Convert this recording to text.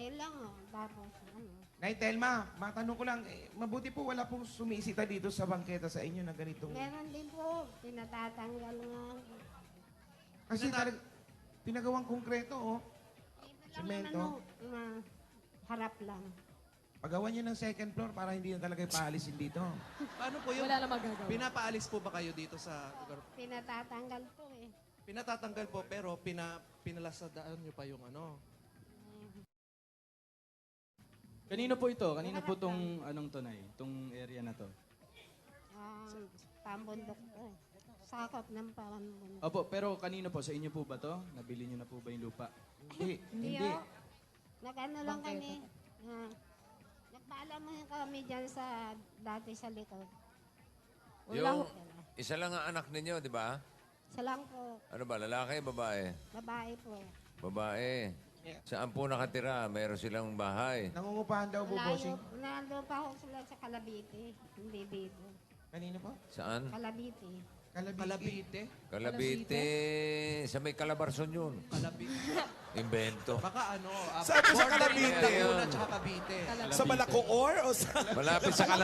konti lang, tapos ano. Nay Telma, matanong ko lang, mabuti po wala pong sumisita dito sa bangketa sa inyo na ganitong... Meron din po, pinatatanggal nga. Kasi pinagawang konkreto, oh. Dito lang Semento. naman, harap lang. Pagawa niyo ng second floor para hindi na talaga ipaalisin dito. Paano po yun? Wala na magagawa. Pinapaalis po ba kayo dito sa lugar? Pinatatanggal po eh. Pinatatanggal po, pero pinalasadaan nyo pa yung ano. Kanino po ito? Kanino po itong anong tunay? Itong area na to? Pambundok po eh. Sakop ng pambundok. Opo, pero kanino po? Sa inyo po ba to? Nabili nyo na po ba yung lupa? Hindi, Hindi hindi. oh. Nag-ano lang kami. Nagpaalam mo kami dyan sa dati sa likod. Yung isa lang ang anak ninyo, di ba? Isa lang po. Ano ba, lalaki, babae? Babae po. Babae. Yeah. Saan po nakatira? Mayroon silang bahay. Nangungupahan daw po, bossing. Nandun pa ako sila sa Calabite. Hindi dito. Kanino po? Saan? Calabite. Kalabite? Kalabite. Sa may Calabarzon yun. Kalabite. Invento. Baka ano, Saan po sa border Calabite? ng Laguna tsaka Cavite. Sa Malacoor o sa... Malapit sa